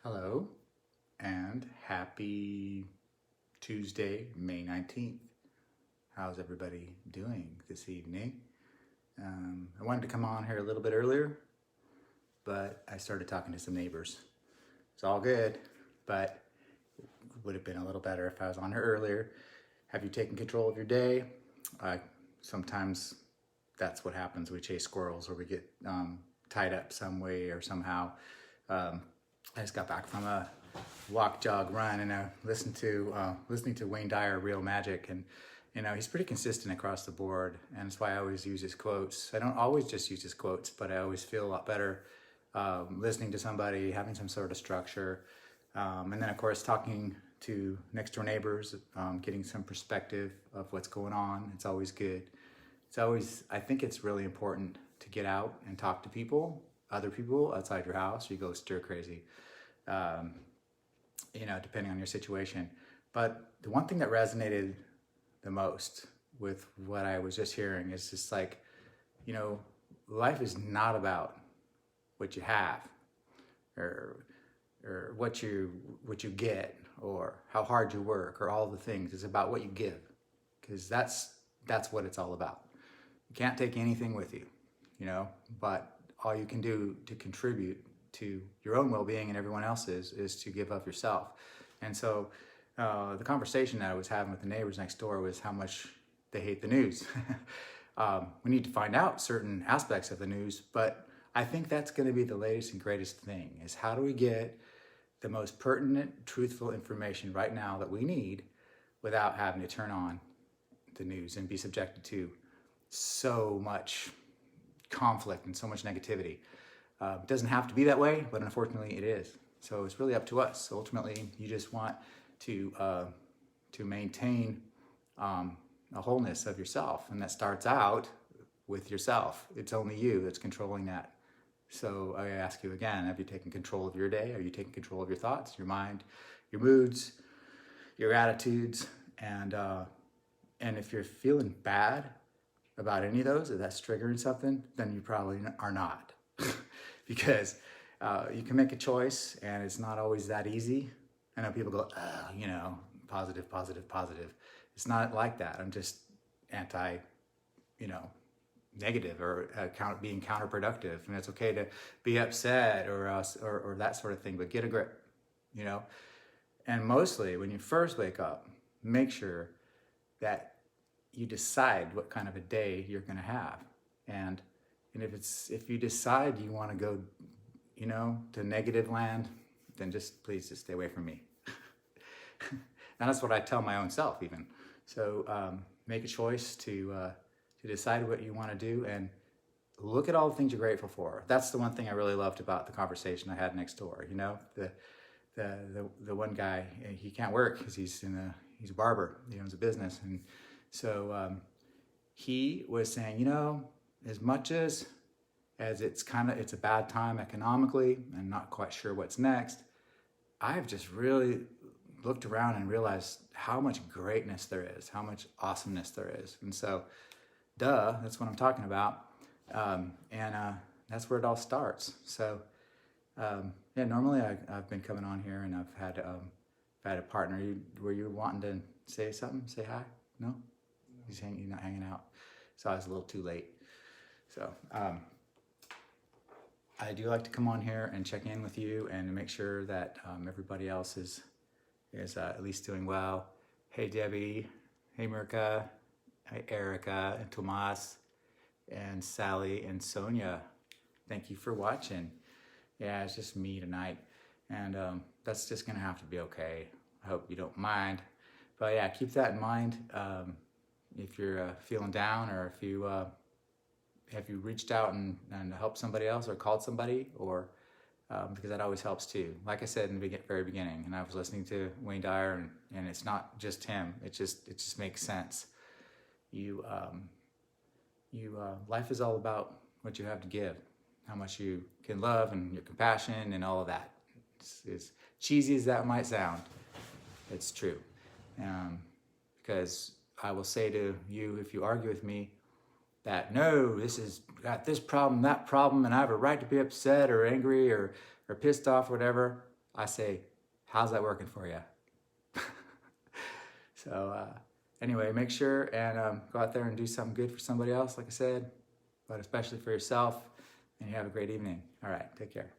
Hello and happy Tuesday, May 19th. How's everybody doing this evening? I wanted to come on here a little bit earlier, but I started talking to some neighbors. It's all good, but it would have been a little better if I was on here earlier. Have you taken control of your day? Sometimes that's what happens. We chase squirrels or we get tied up some way or somehow. I just got back from a walk, jog, run, and I listening to Wayne Dyer, Real Magic, and he's pretty consistent across the board, and that's why I always use his quotes. I don't always just use his quotes, but I always feel a lot better listening to somebody, having some sort of structure, and then of course talking to next door neighbors, getting some perspective of what's going on. It's always good. I think it's really important to get out and talk to people, other people outside your house. You go stir crazy, depending on your situation. But the one thing that resonated the most with what I was just hearing is just like, life is not about what you have or what you get or how hard you work or all the things. It's about what you give, because that's what it's all about. You can't take anything with you, but all you can do to contribute to your own well-being and everyone else's is to give of yourself. And so the conversation that I was having with the neighbors next door was how much they hate the news. We need to find out certain aspects of the news, but I think that's going to be the latest and greatest thing, is how do we get the most pertinent, truthful information right now that we need without having to turn on the news and be subjected to so much conflict and so much negativity. It doesn't have to be that way, but unfortunately it is. So it's really up to us. Ultimately, you just want to maintain a wholeness of yourself, and that starts out with yourself. It's only you that's controlling that. So I ask you again, have you taken control of your day? Are you taking control of your thoughts, your mind, your moods, your attitudes? And if you're feeling bad about any of those, if that's triggering something, then you probably are not. Because you can make a choice, and it's not always that easy. I know people go, positive, positive, positive. It's not like that. I'm just anti, negative or being counterproductive. And it's okay to be upset or that sort of thing, but get a grip, And mostly when you first wake up, make sure that you decide what kind of a day you're going to have. And if you decide you want to go, to negative land, then please stay away from me. And that's what I tell my own self even. So make a choice to decide what you want to do and look at all the things you're grateful for. That's the one thing I really loved about the conversation I had next door. The one guy, he can't work because he's a barber. He owns a business, and so he was saying, as much as it's a bad time economically and not quite sure what's next, I've just really looked around and realized how much greatness there is, how much awesomeness there is. And so, that's what I'm talking about. And that's where it all starts. So, normally I've been coming on here and I've had a partner. Were you wanting to say something? Say hi? No? You're not hanging out. So I was a little too late. So, I do like to come on here and check in with you and make sure that everybody else is at least doing well. Hey Debbie, hey Mirka, hey Erica, and Tomas, and Sally, and Sonia. Thank you for watching. Yeah, it's just me tonight, and that's just gonna have to be okay. I hope you don't mind. But yeah, keep that in mind. If you're feeling down, or if you reached out and helped somebody else or called somebody, or because that always helps too. Like I said in the very beginning, and I was listening to Wayne Dyer, and it's not just him. It just makes sense. Life is all about what you have to give, how much you can love, and your compassion, and all of that. It's as cheesy as that might sound, it's true. Because I will say to you, if you argue with me, that no, this is got this problem, that problem, and I have a right to be upset or angry or pissed off, or whatever, I say, how's that working for you? So anyway, make sure and go out there and do something good for somebody else, like I said, but especially for yourself, and you have a great evening. All right, take care.